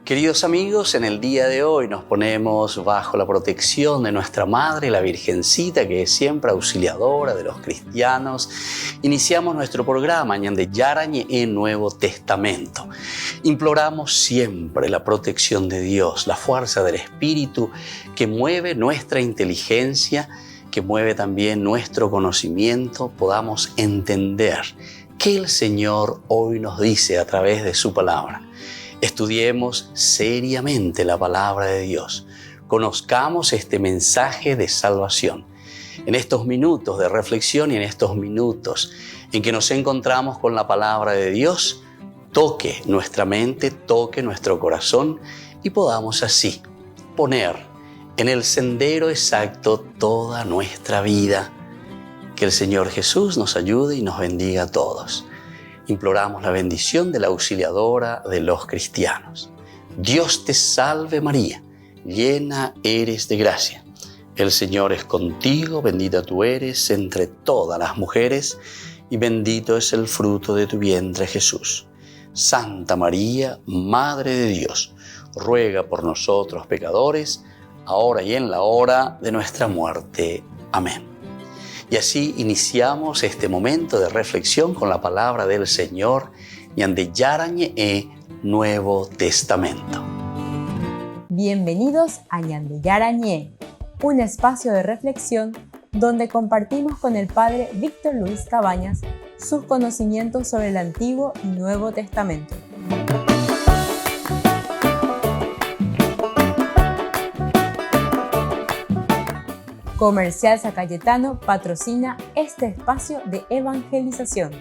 Queridos amigos, en el día de hoy nos ponemos bajo la protección de nuestra Madre, la Virgencita, que es siempre auxiliadora de los cristianos. Iniciamos nuestro programa Ñande Yarañe en Nuevo Testamento. Imploramos siempre la protección de Dios, la fuerza del Espíritu que mueve nuestra inteligencia, que mueve también nuestro conocimiento, podamos entender qué el Señor hoy nos dice a través de su palabra. Estudiemos seriamente la palabra de Dios. Conozcamos este mensaje de salvación. En estos minutos de reflexión y en estos minutos en que nos encontramos con la palabra de Dios, toque nuestra mente, toque nuestro corazón y podamos así poner en el sendero exacto toda nuestra vida. Que el Señor Jesús nos ayude y nos bendiga a todos. Imploramos la bendición de la auxiliadora de los cristianos. Dios te salve María, llena eres de gracia. El Señor es contigo, bendita tú eres entre todas las mujeres y bendito es el fruto de tu vientre Jesús. Santa María, Madre de Dios, ruega por nosotros pecadores, ahora y en la hora de nuestra muerte. Amén. Y así iniciamos este momento de reflexión con la palabra del Señor, Ñande Yarañe Nuevo Testamento. Bienvenidos a Ñande Yarañe, un espacio de reflexión donde compartimos con el Padre Víctor Luis Cabañas sus conocimientos sobre el Antiguo y Nuevo Testamento. Comercial San Cayetano patrocina este espacio de evangelización.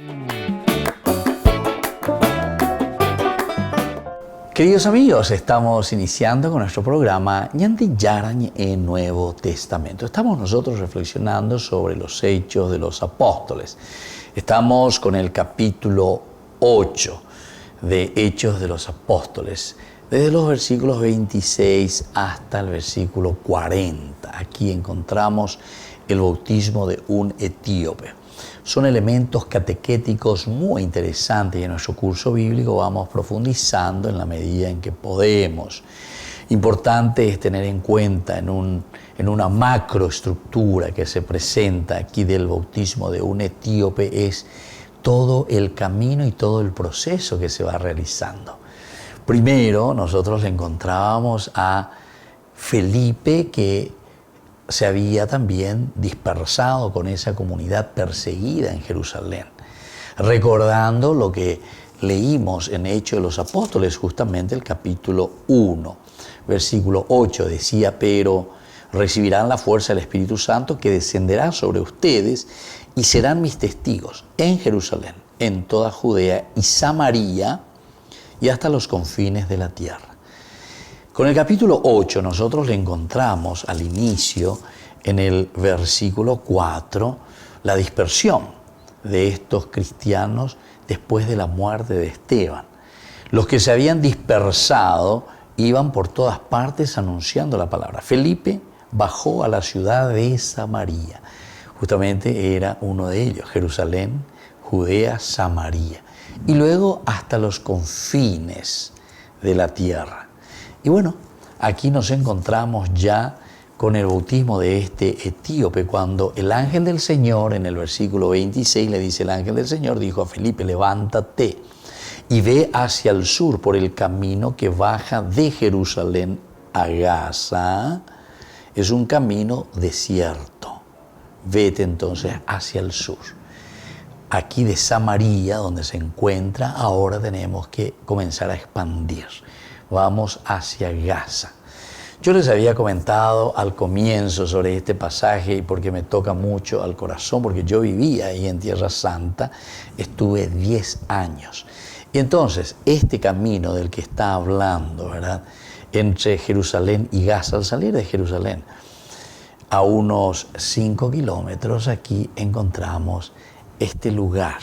Queridos amigos, estamos iniciando con nuestro programa Ñande Yarañe en Nuevo Testamento. Estamos nosotros reflexionando sobre los hechos de los apóstoles. Estamos con el capítulo 8 de Hechos de los Apóstoles, desde los versículos 26 hasta el versículo 40. Aquí encontramos el bautismo de un etíope. Son elementos catequéticos muy interesantes y en nuestro curso bíblico vamos profundizando en la medida en que podemos. Importante es tener en cuenta en una macroestructura que se presenta aquí del bautismo de un etíope es todo el camino y todo el proceso que se va realizando. Primero, nosotros le encontrábamos a Felipe, que se había también dispersado con esa comunidad perseguida en Jerusalén. Recordando lo que leímos en Hechos de los Apóstoles, justamente el capítulo 1, versículo 8, decía: pero recibirán la fuerza del Espíritu Santo que descenderá sobre ustedes y serán mis testigos en Jerusalén, en toda Judea y Samaria, y hasta los confines de la tierra. Con el capítulo 8 nosotros le encontramos al inicio, en el versículo 4, la dispersión de estos cristianos después de la muerte de Esteban. Los que se habían dispersado iban por todas partes anunciando la palabra. Felipe bajó a la ciudad de Samaria. Justamente era uno de ellos, Jerusalén, Judea, Samaria. Y luego hasta los confines de la tierra. Y bueno, aquí nos encontramos ya con el bautismo de este etíope, cuando el ángel del Señor, en el versículo 26, le dice: el ángel del Señor dijo a Felipe: levántate y ve hacia el sur por el camino que baja de Jerusalén a Gaza. Es un camino desierto. Vete entonces hacia el sur. Aquí de Samaria, donde se encuentra, ahora tenemos que comenzar a expandir. Vamos hacia Gaza. Yo les había comentado al comienzo sobre este pasaje, y porque me toca mucho al corazón, porque yo vivía ahí en Tierra Santa, estuve 10 años. Y entonces, este camino del que está hablando, ¿verdad?, entre Jerusalén y Gaza, al salir de Jerusalén, a unos 5 kilómetros, aquí encontramos este lugar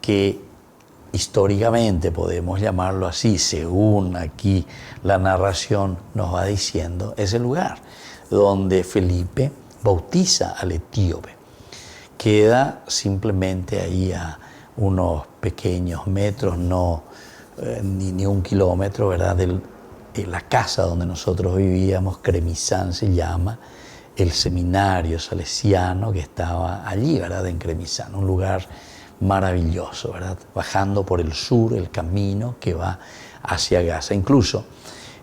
que históricamente podemos llamarlo así, según aquí la narración nos va diciendo, es el lugar donde Felipe bautiza al etíope. Queda simplemente ahí a unos pequeños metros, no ni un kilómetro, ¿verdad?, del la casa donde nosotros vivíamos, Cremizán se llama, el seminario salesiano que estaba allí, ¿verdad? En Cremizán, un lugar maravilloso, ¿verdad? Bajando por el sur, el camino que va hacia Gaza. Incluso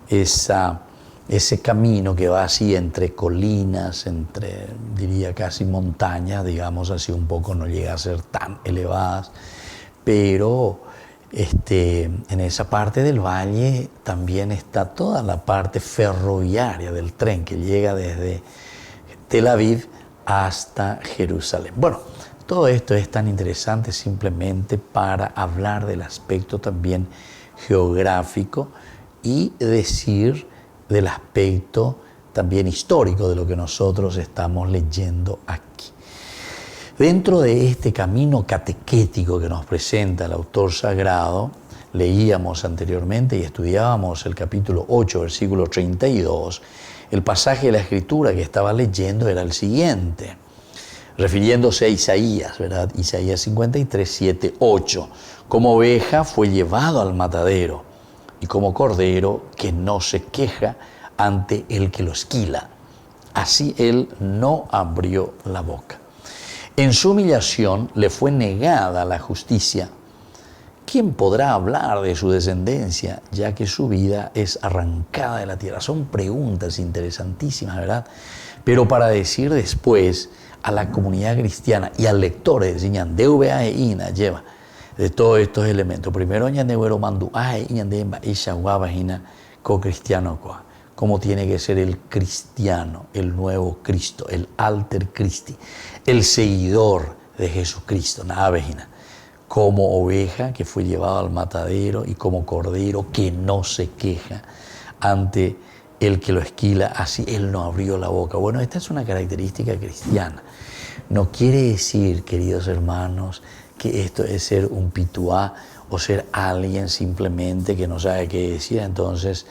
ese camino que va así entre colinas, entre, diría casi montañas, digamos así un poco, no llega a ser tan elevadas, pero en esa parte del valle también está toda la parte ferroviaria del tren que llega desde Tel Aviv hasta Jerusalén. Bueno, todo esto es tan interesante simplemente para hablar del aspecto también geográfico y decir del aspecto también histórico de lo que nosotros estamos leyendo aquí. Dentro de este camino catequético que nos presenta el autor sagrado, leíamos anteriormente y estudiábamos el capítulo 8, versículo 32, el pasaje de la Escritura que estaba leyendo era el siguiente, refiriéndose a Isaías, ¿verdad? Isaías 53, 7, 8. Como oveja fue llevado al matadero y como cordero que no se queja ante el que lo esquila. Así él no abrió la boca. En su humillación le fue negada la justicia. ¿Quién podrá hablar de su descendencia, ya que su vida es arrancada de la tierra? Son preguntas interesantísimas, ¿verdad? Pero para decir después a la comunidad cristiana y al lector de DVA e INA lleva de todos estos elementos. Primero, cómo tiene que ser el cristiano, el nuevo Cristo, el alter Christi, el seguidor de Jesucristo, como oveja que fue llevado al matadero y como cordero que no se queja ante el que lo esquila, así él no abrió la boca. Bueno, esta es una característica cristiana. No quiere decir, queridos hermanos, que esto es ser un pituá o ser alguien simplemente que no sabe qué decir, entonces,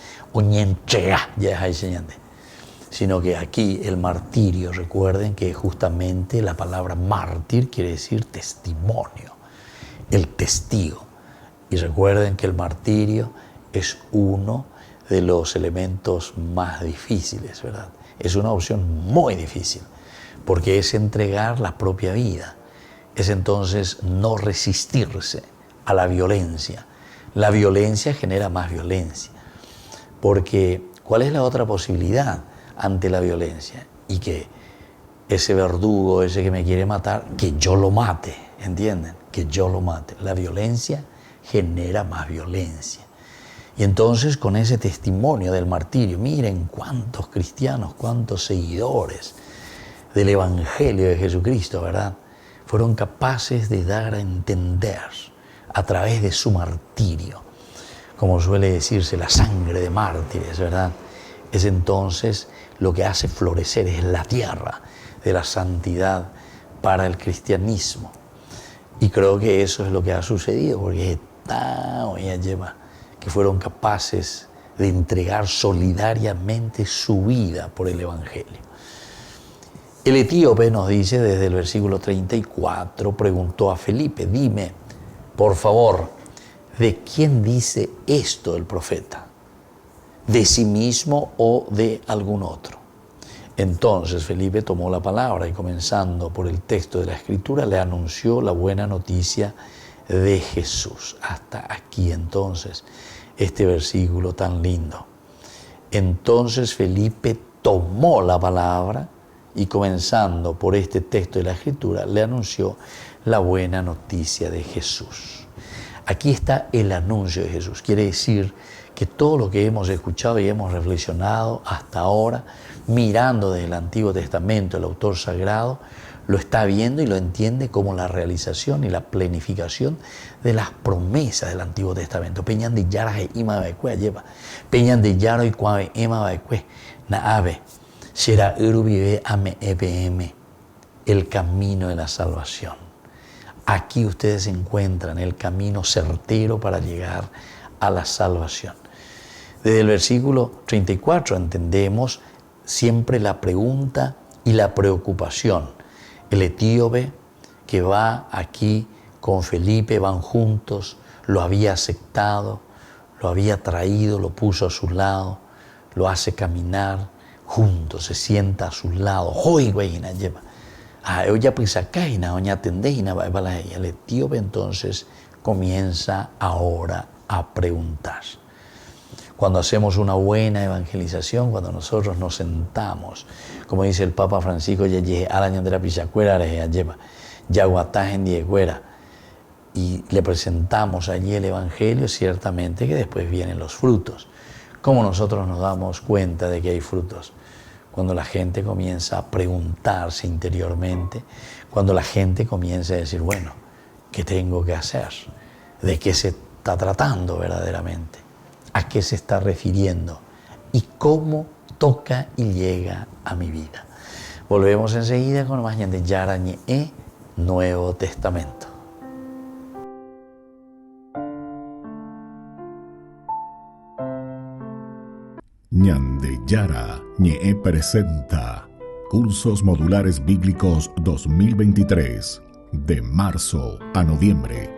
sino que aquí el martirio, recuerden que justamente la palabra mártir quiere decir testimonio, el testigo. Y recuerden que el martirio es uno de los elementos más difíciles, ¿verdad? Es una opción muy difícil, porque es entregar la propia vida, es entonces no resistirse a la violencia. La violencia genera más violencia, porque ¿cuál es la otra posibilidad ante la violencia? Y que ese verdugo, ese que me quiere matar, que yo lo mate, ¿entienden? Que yo lo mate. La violencia genera más violencia. Y entonces con ese testimonio del martirio, miren cuántos cristianos, cuántos seguidores del Evangelio de Jesucristo, ¿verdad? Fueron capaces de dar a entender a través de su martirio, como suele decirse, la sangre de mártires, ¿verdad? Es entonces lo que hace florecer, es la tierra de la santidad para el cristianismo. Y creo que eso es lo que ha sucedido, porque que fueron capaces de entregar solidariamente su vida por el Evangelio. El etíope nos dice desde el versículo 34, preguntó a Felipe, dime, por favor, ¿de quién dice esto el profeta? ¿De sí mismo o de algún otro? Entonces Felipe tomó la palabra y comenzando por el texto de la Escritura le anunció la buena noticia de Jesús. Hasta aquí entonces este versículo tan lindo. Entonces Felipe tomó la palabra y comenzando por este texto de la Escritura le anunció la buena noticia de Jesús. Aquí está el anuncio de Jesús. Quiere decir que todo lo que hemos escuchado y hemos reflexionado hasta ahora, mirando desde el Antiguo Testamento, el autor sagrado lo está viendo y lo entiende como la realización y la planificación de las promesas del Antiguo Testamento. Peñan de Yara e Ima Baekue lleva. Peñan de Yaro y Cuave Ema Baekue. Naabe. Será Urubibe Ame EPM. El camino de la salvación. Aquí ustedes encuentran el camino certero para llegar a la salvación. Desde el versículo 34 entendemos siempre la pregunta y la preocupación. El etíope que va aquí con Felipe, van juntos, lo había aceptado, lo había traído, lo puso a su lado, lo hace caminar juntos, se sienta a su lado. Hoy, güey, na lleva. Ella piensa que na oña tendei va a ella. El etíope entonces comienza ahora a preguntar. Cuando hacemos una buena evangelización, cuando nosotros nos sentamos, como dice el Papa Francisco, y le presentamos allí el Evangelio, ciertamente que después vienen los frutos. ¿Cómo nosotros nos damos cuenta de que hay frutos? Cuando la gente comienza a preguntarse interiormente, cuando la gente comienza a decir, bueno, ¿qué tengo que hacer? ¿De qué se está tratando verdaderamente? ¿A qué se está refiriendo? ¿Y cómo toca y llega a mi vida? Volvemos enseguida con más de Yarañe Nuevo Testamento. Ñande Yara Ñe presenta Cursos Modulares Bíblicos 2023 de marzo a noviembre.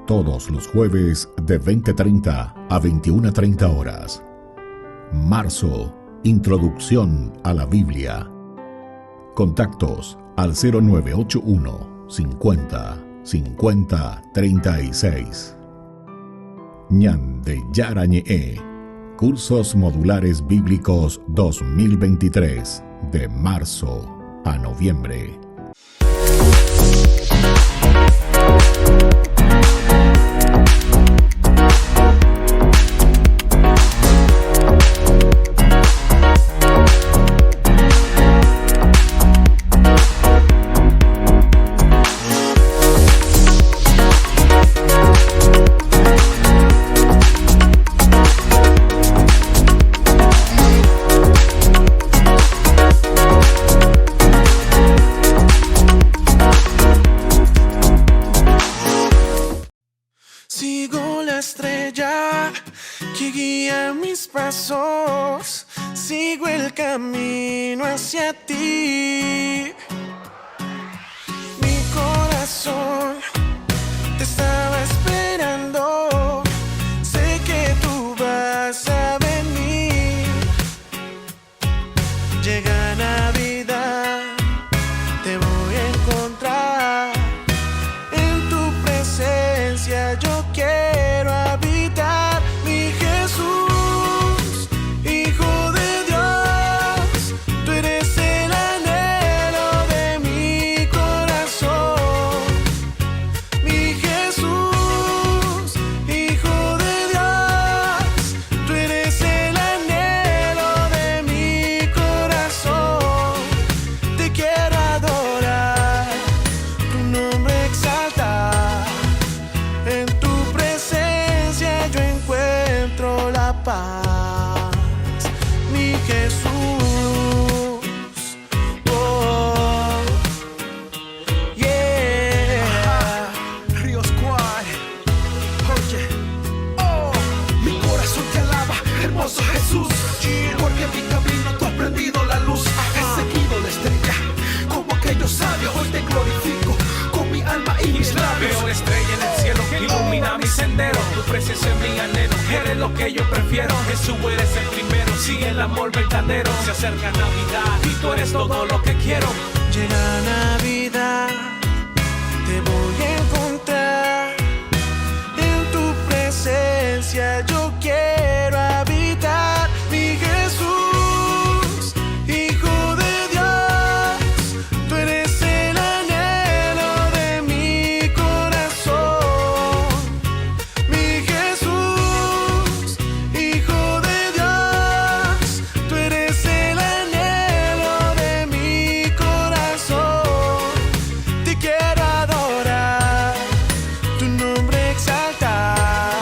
Todos los jueves de 20:30 a 21:30 horas. Marzo, Introducción a la Biblia. Contactos al 0981 50 50 36. Ñande Yara Ñe Cursos Modulares Bíblicos 2023 de marzo a noviembre. Sigo la estrella que guía mis pasos, sigo el camino hacia ti. Mi corazón te estaba esperando, sé que tú vas a venir. Llega Navidad, te voy a encontrar. En tu presencia yo quiero habitar, mi Jesús, Hijo de Dios. Tú eres el anhelo de mi corazón, mi Jesús, Hijo de Dios. Tú eres el anhelo de mi corazón. Te quiero adorar, tu nombre exaltar. En tu presencia yo encuentro la paz, mi Jesús. Oh, yeah. Ríos Squad, oye, oh, mi corazón te alaba, hermoso Jesús, porque en mi camino tú has prendido la luz, he seguido la estrella, como aquellos sabios, hoy te glorifico, con mi alma y mis labios. Veo la estrella en el cielo que ilumina mi sendero, tu presencia es mi anhelo, eres lo que yo prefiero, Jesús eres el primero, sigue el amor verdadero, se acerca Navidad y tú eres todo lo que quiero. Llega Navidad, te voy a encontrar. En tu presencia yo quiero habitar, mi Jesús, Hijo de Dios. Tú eres el anhelo de mi corazón, mi Jesús, Hijo de Dios. Tú eres el anhelo de mi corazón. Te quiero adorar, tu nombre exaltar.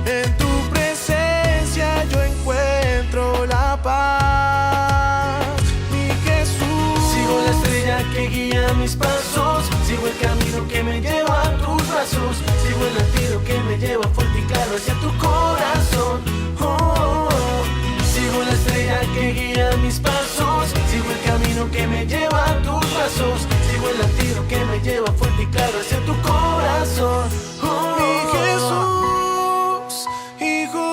En tu presencia yo encuentro la paz, mi Jesús. Sigo la estrella que guía mis pasos, sigo el camino que me lleva a tus brazos, sigo el latido que me lleva fuerte y claro hacia tu corazón. Oh, oh, oh. Sigo la estrella que guía mis pasos, sigo el camino que me lleva a tus brazos, sigo el latido que me lleva fuerte y claro hacia tu corazón. Oh, mi Jesús, Hijo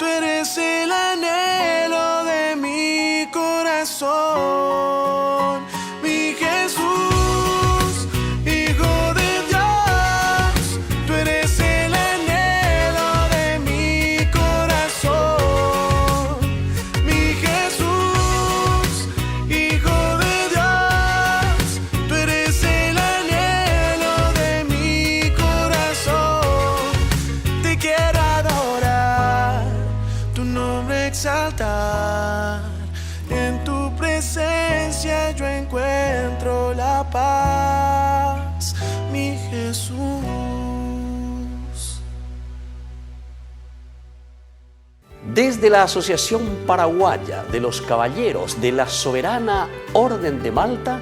tú eres el anhelo de mi corazón. Mi Jesús, Hijo de Dios, tú eres el anhelo de mi corazón. Mi Jesús, Hijo de Dios, tú eres el anhelo de mi corazón. Te quiero adorar, tu nombre exaltar. En tu presencia yo encuentro la paz, mi Jesús. Desde la Asociación Paraguaya de los Caballeros de la Soberana Orden de Malta,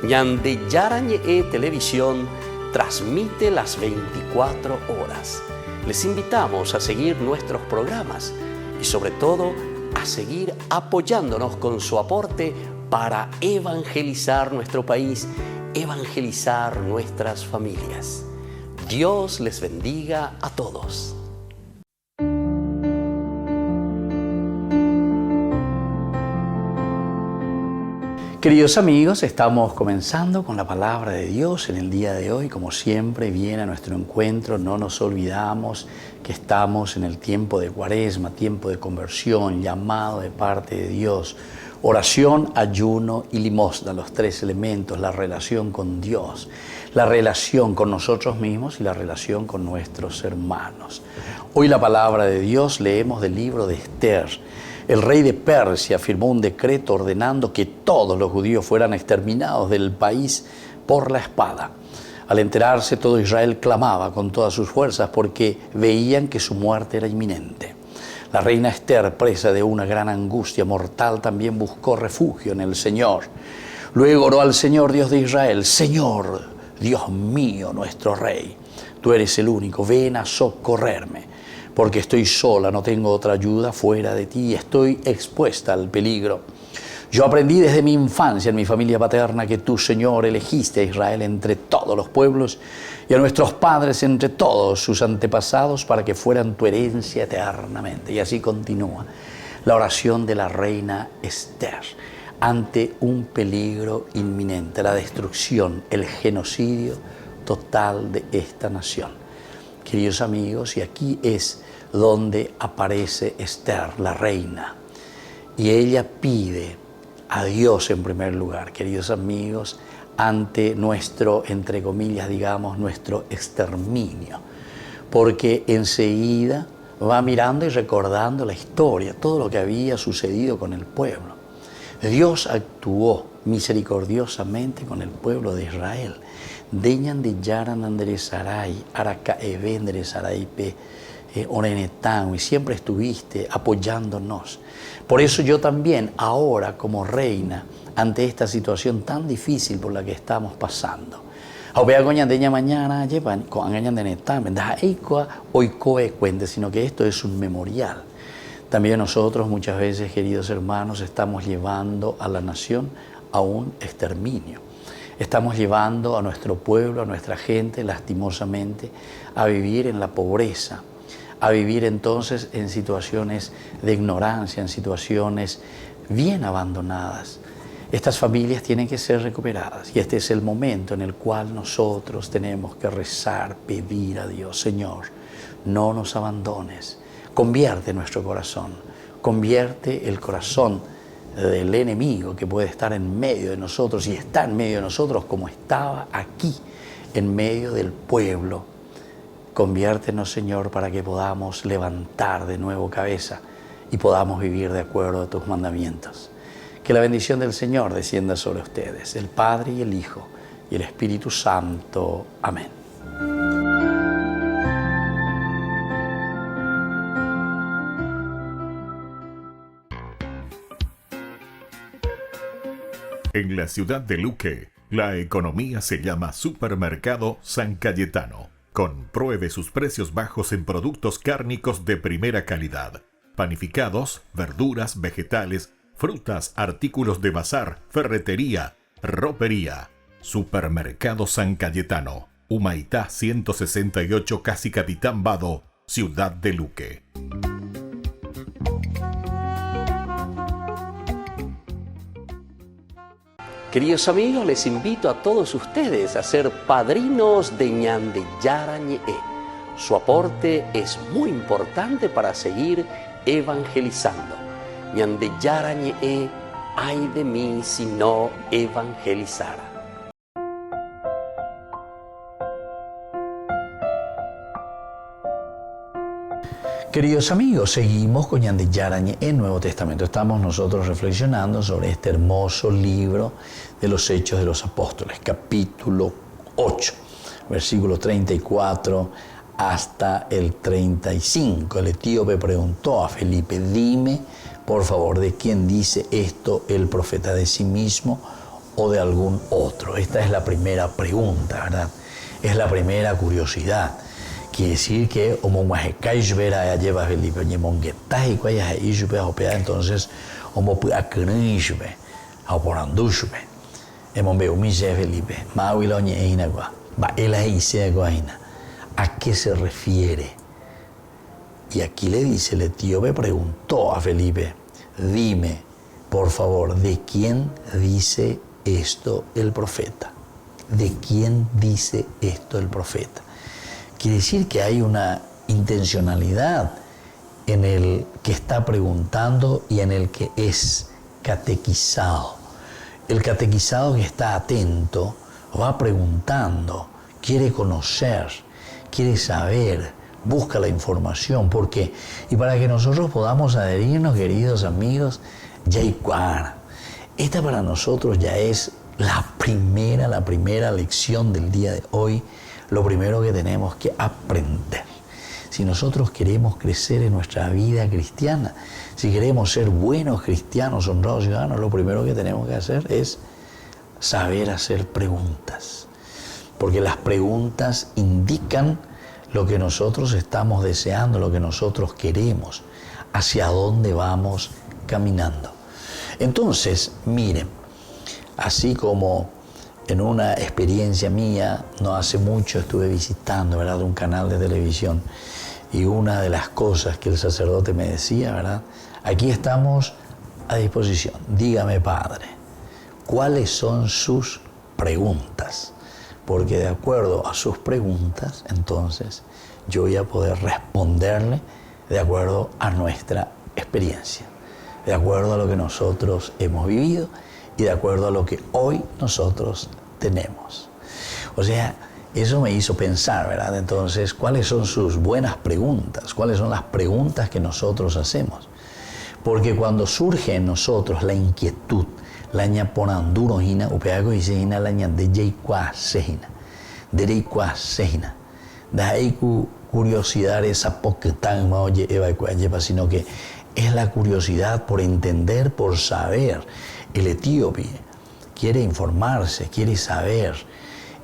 Ñande Yara Ñe'e Televisión transmite las 24 horas. Les invitamos a seguir nuestros programas y sobre todo a seguir apoyándonos con su aporte para evangelizar nuestro país, evangelizar nuestras familias. Dios les bendiga a todos. Queridos amigos, estamos comenzando con la palabra de Dios en el día de hoy. Como siempre viene a nuestro encuentro, no nos olvidamos que estamos en el tiempo de Cuaresma, tiempo de conversión, llamado de parte de Dios. Oración, ayuno y limosna, los tres elementos, la relación con Dios, la relación con nosotros mismos y la relación con nuestros hermanos. Hoy la palabra de Dios leemos del libro de Esther. El rey de Persia firmó un decreto ordenando que todos los judíos fueran exterminados del país por la espada. Al enterarse, todo Israel clamaba con todas sus fuerzas porque veían que su muerte era inminente. La reina Esther, presa de una gran angustia mortal, también buscó refugio en el Señor. Luego oró al Señor, Dios de Israel: Señor, Dios mío, nuestro Rey, tú eres el único, ven a socorrerme. Porque estoy sola, no tengo otra ayuda fuera de ti y estoy expuesta al peligro. Yo aprendí desde mi infancia en mi familia paterna que tú, Señor, elegiste a Israel entre todos los pueblos y a nuestros padres entre todos sus antepasados para que fueran tu herencia eternamente. Y así continúa la oración de la reina Esther ante un peligro inminente, la destrucción, el genocidio total de esta nación. Queridos amigos, y aquí es donde aparece Esther, la reina, y ella pide a Dios en primer lugar, queridos amigos, ante nuestro, entre comillas, digamos, nuestro exterminio, porque enseguida va mirando y recordando la historia, todo lo que había sucedido con el pueblo. Dios actuó misericordiosamente con el pueblo de Israel. Deñan de Yaran Anderezaray, Aracaeve Anderezaray Pe, Orenetán, y siempre estuviste apoyándonos. Por eso yo también, ahora como reina, ante esta situación tan difícil por la que estamos pasando, sino que esto es un memorial. También nosotros muchas veces, queridos hermanos, estamos llevando a la nación a un exterminio. Estamos llevando a nuestro pueblo, a nuestra gente, lastimosamente, a vivir en la pobreza, a vivir entonces en situaciones de ignorancia, en situaciones bien abandonadas. Estas familias tienen que ser recuperadas y este es el momento en el cual nosotros tenemos que rezar, pedir a Dios: Señor, no nos abandones, convierte nuestro corazón, convierte el corazón del enemigo que puede estar en medio de nosotros y está en medio de nosotros como estaba aquí en medio del pueblo. Conviértenos, Señor, para que podamos levantar de nuevo cabeza y podamos vivir de acuerdo a tus mandamientos. Que la bendición del Señor descienda sobre ustedes, el Padre y el Hijo y el Espíritu Santo. Amén. En la ciudad de Luque, la economía se llama Supermercado San Cayetano. Compruebe sus precios bajos en productos cárnicos de primera calidad. Panificados, verduras, vegetales, frutas, artículos de bazar, ferretería, ropería. Supermercado San Cayetano, Humaitá 168, Casi Capitán Vado, Ciudad de Luque. Queridos amigos, les invito a todos ustedes a ser padrinos de Ñande Yara Ñe'e. Su aporte es muy importante para seguir evangelizando. Ñande Yara Ñe'e, ay de mí si no evangelizara. Queridos amigos, seguimos con Ñande Yara Ñe'e, Nuevo Testamento. Estamos nosotros reflexionando sobre este hermoso libro de los Hechos de los Apóstoles, capítulo 8, versículo 34 hasta el 35. El etíope preguntó a Felipe: dime, por favor, ¿de quién dice esto el profeta? ¿De sí mismo o de algún otro? Esta es la primera pregunta, ¿verdad? Es la primera curiosidad. Quiere decir que entonces ¿a qué se refiere? Y aquí le dice, el etíope preguntó a Felipe: dime, por favor, ¿de quién dice esto el profeta? ¿De quién dice esto el profeta? Quiere decir que hay una intencionalidad en el que está preguntando y en el que es catequizado. El catequizado que está atento va preguntando, quiere conocer, quiere saber, busca la información. ¿Por qué? Y para que nosotros podamos adherirnos, queridos amigos, Yaikwara. Esta para nosotros ya es la primera lección del día de hoy. Lo primero que tenemos que aprender. Si nosotros queremos crecer en nuestra vida cristiana, si queremos ser buenos cristianos, honrados ciudadanos, lo primero que tenemos que hacer es saber hacer preguntas. Porque las preguntas indican lo que nosotros estamos deseando, lo que nosotros queremos, hacia dónde vamos caminando. Entonces, miren, así como en una experiencia mía, no hace mucho estuve visitando, ¿verdad?, un canal de televisión, y una de las cosas que el sacerdote me decía, ¿verdad?, aquí estamos a disposición. Dígame, padre, ¿cuáles son sus preguntas? Porque de acuerdo a sus preguntas, entonces, yo voy a poder responderle de acuerdo a nuestra experiencia, de acuerdo a lo que nosotros hemos vivido y de acuerdo a lo que hoy nosotros tenemos. O sea, eso me hizo pensar, ¿verdad? Entonces, ¿cuáles son sus buenas preguntas? ¿Cuáles son las preguntas que nosotros hacemos? Porque cuando surge en nosotros la inquietud, la ñaponanduro hina, upeago y sehina la ña de yeikwa sehina, de reikwa sehina, da eiku curiosidad esa poquetán maoye eva lleva, sino que es la curiosidad por entender, por saber. El etíope quiere informarse, quiere saber.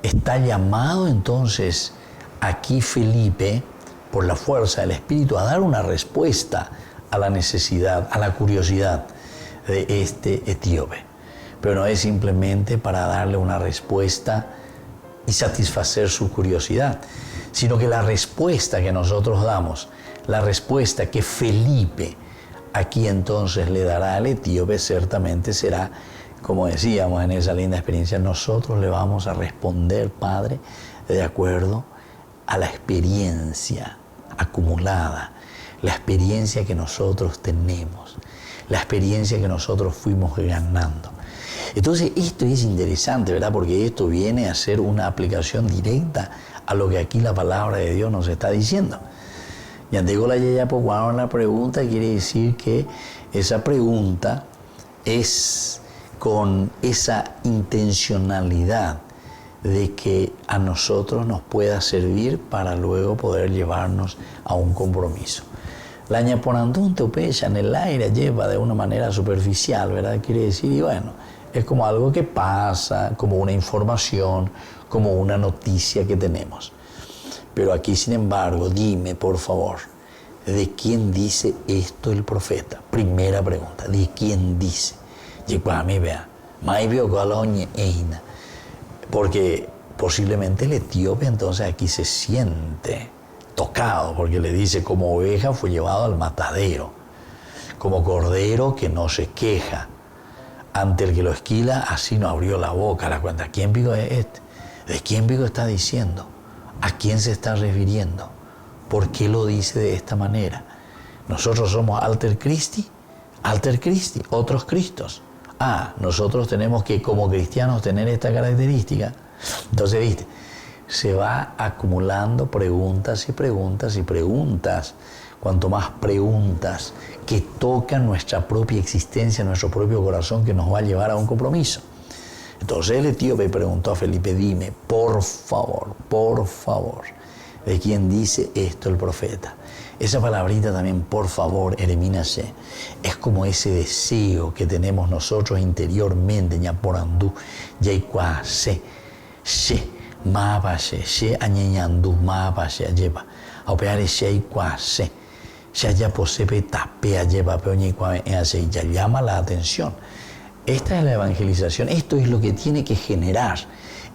Está llamado entonces aquí Felipe, por la fuerza del Espíritu, a dar una respuesta a la necesidad, a la curiosidad de este etíope. Pero no es simplemente para darle una respuesta y satisfacer su curiosidad, sino que la respuesta que nosotros damos, la respuesta que Felipe aquí entonces le dará al etíope, ciertamente será, como decíamos en esa linda experiencia, nosotros le vamos a responder, Padre, de acuerdo a la experiencia acumulada, la experiencia que nosotros tenemos, la experiencia que nosotros fuimos ganando. Entonces esto es interesante, ¿verdad? Porque esto viene a ser una aplicación directa a lo que aquí la palabra de Dios nos está diciendo. Ya digo la la pregunta, quiere decir que esa pregunta es con esa intencionalidad de que a nosotros nos pueda servir para luego poder llevarnos a un compromiso. La ñaponandún teopecha en el aire lleva de una manera superficial, ¿verdad? Quiere decir, y bueno, es como algo que pasa, como una información, como una noticia que tenemos. Pero aquí, sin embargo, dime, por favor, ¿de quién dice esto el profeta? Primera pregunta, ¿de quién dice? Porque posiblemente el etíope entonces aquí se siente tocado, porque le dice, como oveja fue llevado al matadero, como cordero que no se queja, ante el que lo esquila, así no abrió la boca. La cuenta, ¿quién pico es este? ¿De quién pico está diciendo? ¿A quién se está refiriendo? ¿Por qué lo dice de esta manera? Nosotros somos alter Christi, otros Cristos. Nosotros tenemos que como cristianos tener esta característica. Entonces, viste, se va acumulando preguntas y preguntas y preguntas. Cuanto más preguntas que tocan nuestra propia existencia, nuestro propio corazón, que nos va a llevar a un compromiso. Entonces el etíope preguntó a Felipe, dime, por favor, ¿de quién dice esto el profeta? Esa palabrita también, por favor, elimínase. Es como ese deseo que tenemos nosotros interiormente, ya por andú, ya igual, se, ma pase, se añeñandú, ma pase, lleva, a opear ese igual, se, ya posepe tapea, lleva, peoña igual, ya llama la atención. Esta es la evangelización, esto es lo que tiene que generar,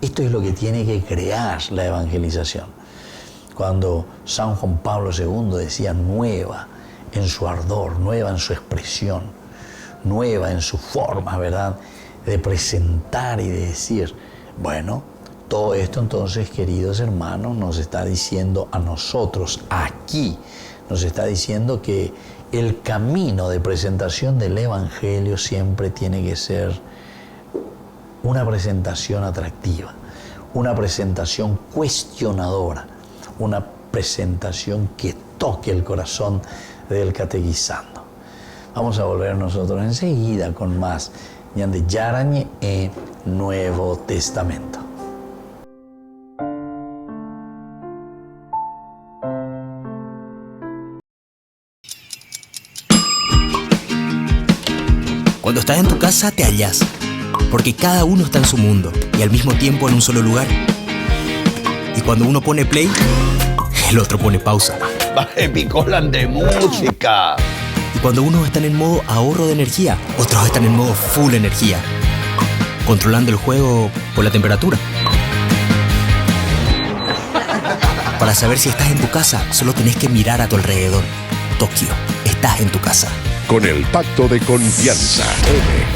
esto es lo que tiene que crear la evangelización. Cuando San Juan Pablo II decía nueva en su ardor, nueva en su expresión, nueva en su forma, ¿verdad?, de presentar y de decir, bueno, todo esto entonces, queridos hermanos, nos está diciendo a nosotros aquí, nos está diciendo que el camino de presentación del Evangelio siempre tiene que ser una presentación atractiva, una presentación cuestionadora, una presentación que toque el corazón del catequizando. Vamos a volver nosotros enseguida con más Ñande Yarañe e Nuevo Testamento. Cuando estás en tu casa te hallas, porque cada uno está en su mundo y al mismo tiempo en un solo lugar. Y cuando uno pone play, el otro pone pausa. Baje picolan de música. Y cuando unos están en modo ahorro de energía, otros están en modo full energía, controlando el juego por la temperatura. Para saber si estás en tu casa, solo tenés que mirar a tu alrededor. Tokio, estás en tu casa. Con el Pacto de Confianza,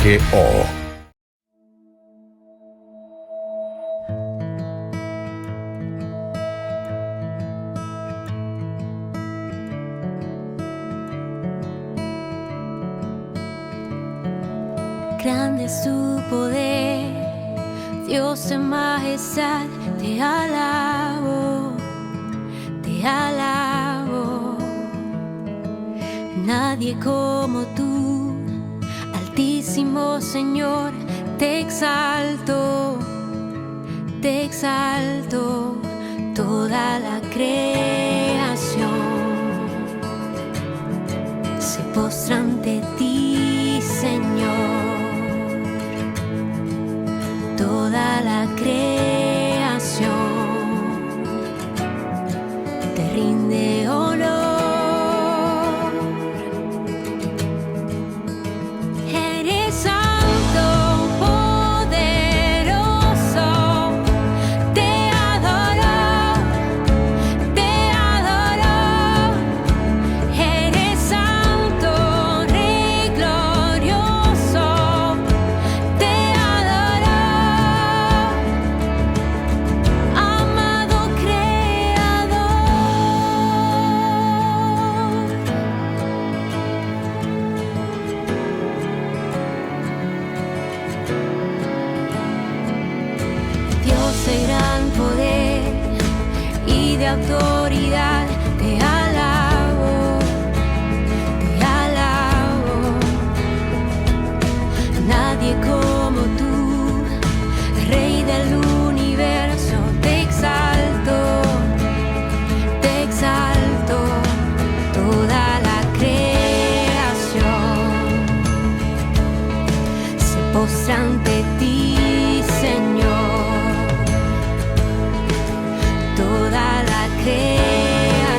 MGO. Grande es tu poder, Dios en majestad, te alabo, te alabo. Nadie como tú, Altísimo Señor, te exalto, toda la creación se postra ante ti, Señor. Toda la creación te rinde honor. Eres santo, poderoso, te adoro, eres santo, rey glorioso, te adoro. Autoridad, te alabo, nadie como tú, Rey del universo, te exalto, toda la creación se postra ante ti, Señor. Toda la creación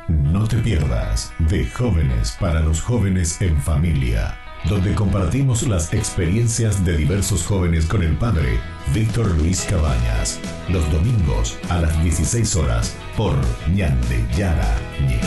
No te pierdas de Jóvenes para los Jóvenes en Familia, donde compartimos las experiencias de diversos jóvenes con el padre Víctor Luis Cabañas, los domingos a las 16 horas por Ñande Yara Ñe'e.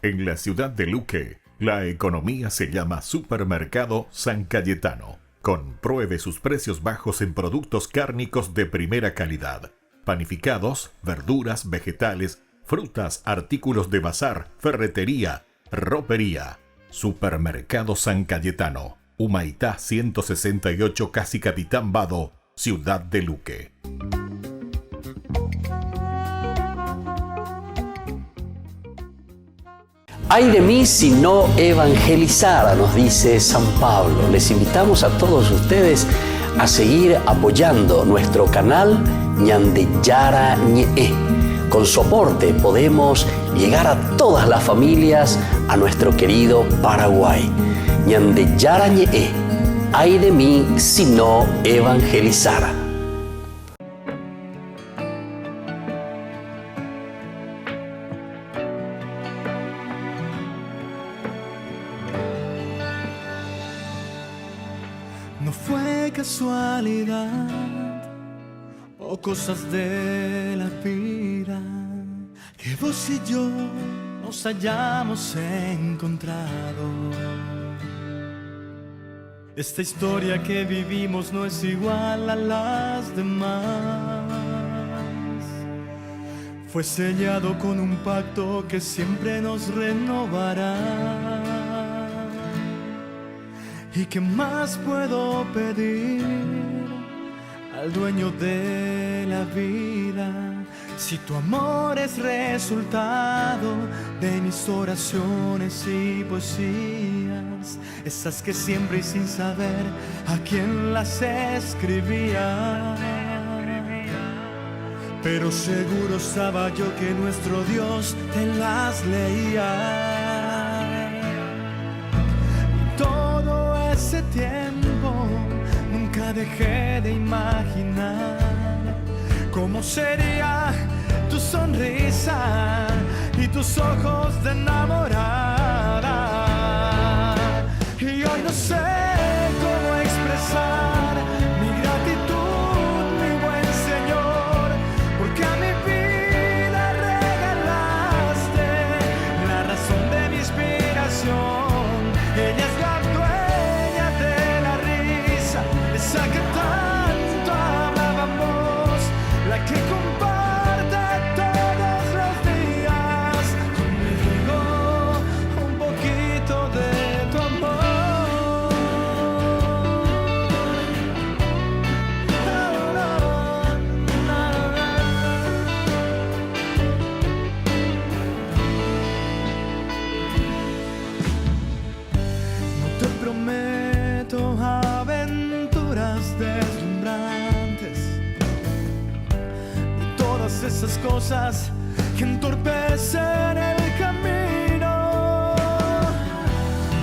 En la ciudad de Luque, la economía se llama Supermercado San Cayetano. Compruebe sus precios bajos en productos cárnicos de primera calidad. Panificados, verduras, vegetales, frutas, artículos de bazar, ferretería, ropería. Supermercado San Cayetano, Humaitá 168, Casi Capitán Vado, Ciudad de Luque. Ay de mí si no evangelizara, nos dice San Pablo. Les invitamos a todos ustedes a seguir apoyando nuestro canal Ñande Yara Ñe'e. Con su aporte podemos llegar a todas las familias a nuestro querido Paraguay. Ñande Yara Ñe'e. Ay de mí si no evangelizara. No fue casualidad o cosas de la vida que vos y yo nos hayamos encontrado. Esta historia que vivimos no es igual a las demás. Fue sellado con un pacto que siempre nos renovará. ¿Y qué más puedo pedir al dueño de la vida? Si tu amor es resultado de mis oraciones y poesías, esas que siempre y sin saber a quién las escribía. Pero seguro estaba yo que nuestro Dios te las leía. Ese tiempo nunca dejé de imaginar cómo sería tu sonrisa y tus ojos de enamorada. Y hoy no sé cómo expresar mi gratitud, mi buen Señor, porque a mi vida regalaste la razón de mi inspiración. Ella es la esa que tanto hablábamos, la que comparte todos los días conmigo un poquito de tu amor. No te prometo deslumbrantes y todas esas cosas que entorpecen el camino.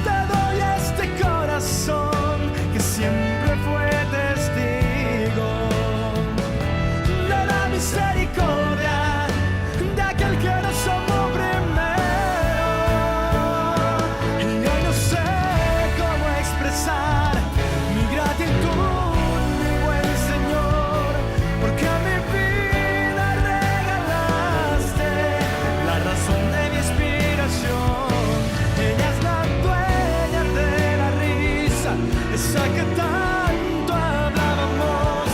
Te doy este corazón que siempre fue testigo de la misericordia de aquel que nos amó primero. Y hoy no sé cómo expresar mi gratitud, porque a mi vida regalaste la razón de mi inspiración. Ella es la dueña de la risa, esa que tanto hablábamos,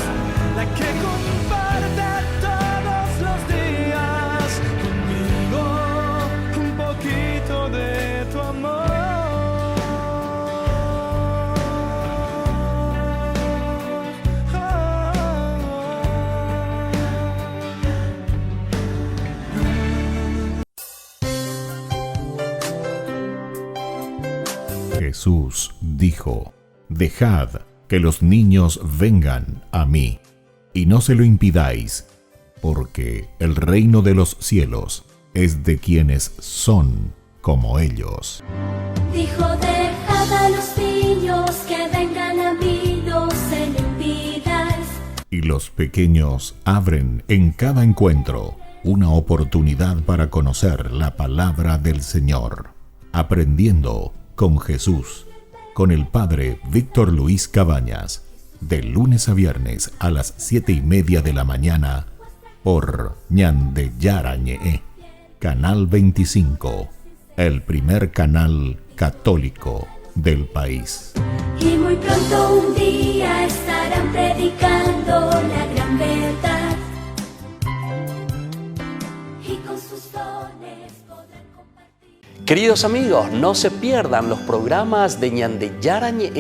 la que comparte todos los días conmigo un poquito de tu amor. Jesús dijo: Dejad que los niños vengan a mí, y no se lo impidáis, porque el reino de los cielos es de quienes son como ellos. Dijo: dejad a los niños que vengan a mí, no se lo impiden. los pequeños abren en cada encuentro una oportunidad para conocer la palabra del Señor. Aprendiendo con Jesús, con el Padre Víctor Luis Cabañas, de lunes a viernes a las 7:30 de la mañana, por Ñande Yarañe, Canal 25, el primer canal católico del país. Y muy pronto un día estarán predicando la gran verdad. Y con sus dones podrán compartir. Queridos amigos, no se pierdan los programas de Ñande Yarañe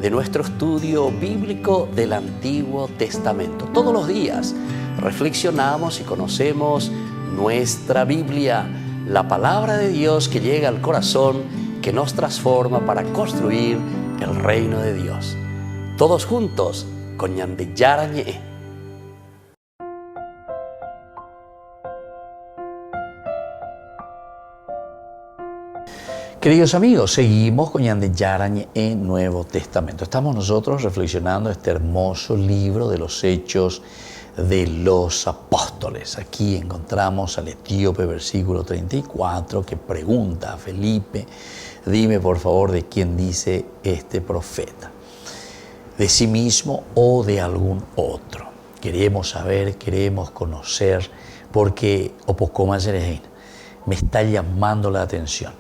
de nuestro estudio bíblico del Antiguo Testamento. Todos los días reflexionamos y conocemos nuestra Biblia, la palabra de Dios que llega al corazón, que nos transforma para construir el reino de Dios. Todos juntos con Ñande Yarañe. Queridos amigos, seguimos con Ñande Yarañe en Nuevo Testamento. Estamos nosotros reflexionando este hermoso libro de los Hechos de los Apóstoles. Aquí encontramos al etíope, versículo 34, que pregunta a Felipe: dime por favor de quién dice este profeta, de sí mismo o de algún otro. Queremos saber, queremos conocer, porque me está llamando la atención.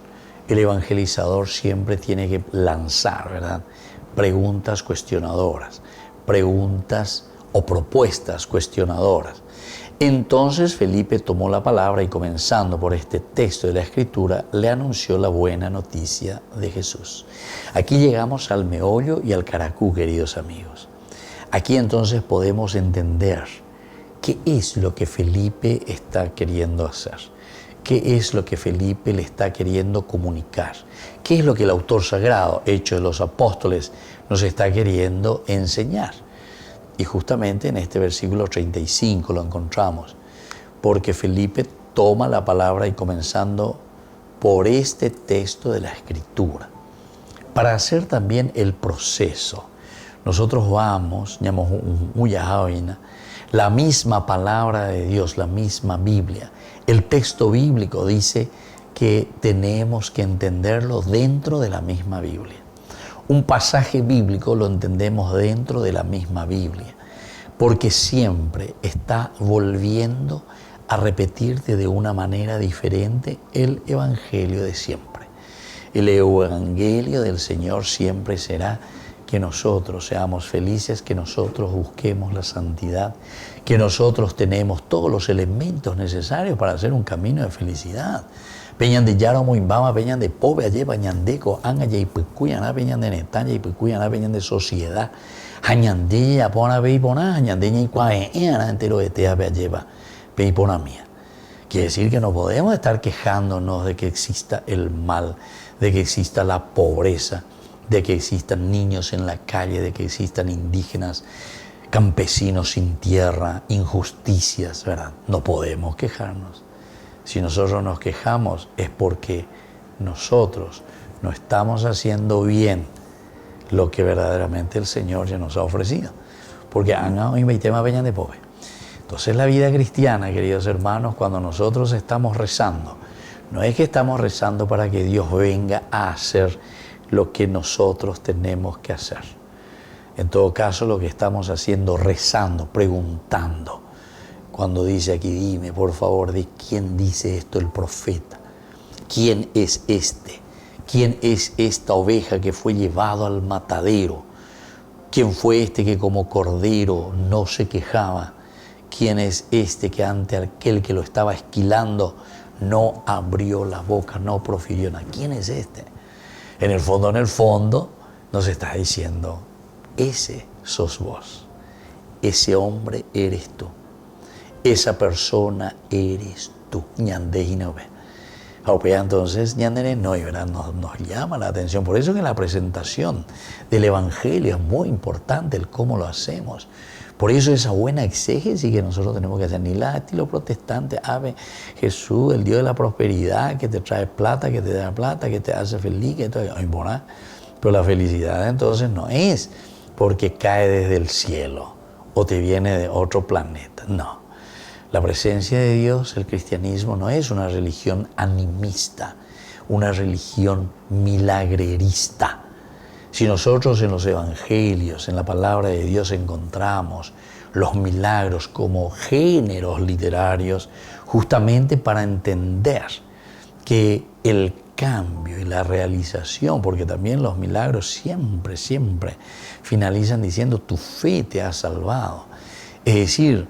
El evangelizador siempre tiene que lanzar, ¿verdad?, preguntas cuestionadoras, preguntas o propuestas cuestionadoras. Entonces Felipe tomó la palabra y, comenzando por este texto de la Escritura, le anunció la buena noticia de Jesús. Aquí llegamos al meollo y al caracú, queridos amigos. Aquí entonces podemos entender qué es lo que Felipe está queriendo hacer, qué es lo que Felipe le está queriendo comunicar, qué es lo que el autor sagrado, Hechos de los Apóstoles, nos está queriendo enseñar. Y justamente en este versículo 35 lo encontramos, porque Felipe toma la palabra y, comenzando por este texto de la Escritura, para hacer también el proceso, nosotros vamos, la misma palabra de Dios, la misma Biblia, el texto bíblico dice que tenemos que entenderlo dentro de la misma Biblia. Un pasaje bíblico lo entendemos dentro de la misma Biblia, porque siempre está volviendo a repetirte de una manera diferente el Evangelio de siempre. El Evangelio del Señor siempre será que nosotros seamos felices, que nosotros busquemos la santidad, que nosotros tenemos todos los elementos necesarios para hacer un camino de felicidad. Peñan de Yaro Muimbama, peñan de Pobre, allí Bañandeco, Anga y Picuyana, peñan de Netanya y Picuyana, peñan de sociedad, Añandilla, Pona Beipona, Añandeña y Cuaeana, entero de Tea Bealleva, Beipona mía. Quiere decir que no podemos estar quejándonos de que exista el mal, de que exista la pobreza, de que existan niños en la calle, de que existan indígenas, campesinos sin tierra, injusticias, ¿verdad? No podemos quejarnos. Si nosotros nos quejamos es porque nosotros no estamos haciendo bien lo que verdaderamente el Señor ya nos ha ofrecido. Porque de pobre. Entonces la vida cristiana, queridos hermanos, cuando nosotros estamos rezando, no es que estamos rezando para que Dios venga a hacer lo que nosotros tenemos que hacer. En todo caso, lo que estamos haciendo, rezando, preguntando. Cuando dice aquí, dime por favor de quién dice esto el profeta. ¿Quién es este? ¿Quién es esta oveja que fue llevado al matadero? ¿Quién fue este que como cordero no se quejaba? ¿Quién es este que ante aquel que lo estaba esquilando no abrió la boca, no profirió nada? ¿Quién es este? En el fondo, nos está diciendo, ese sos vos, ese hombre eres tú, esa persona eres tú. Entonces, ¿verdad? Nos llama la atención. Por eso que la presentación del Evangelio es muy importante, el cómo lo hacemos. Por eso esa buena exégesis que nosotros tenemos que hacer, ni la estilo protestante, ave Jesús, el Dios de la prosperidad, que te trae plata, que te da plata, que te hace feliz, que te... Pero la felicidad entonces no es porque cae desde el cielo o te viene de otro planeta. No. La presencia de Dios, el cristianismo, no es una religión animista, una religión milagrerista. Si nosotros en los evangelios, en la palabra de Dios encontramos los milagros como géneros literarios, justamente para entender que el cambio y la realización, porque también los milagros siempre finalizan diciendo tu fe te ha salvado. Es decir,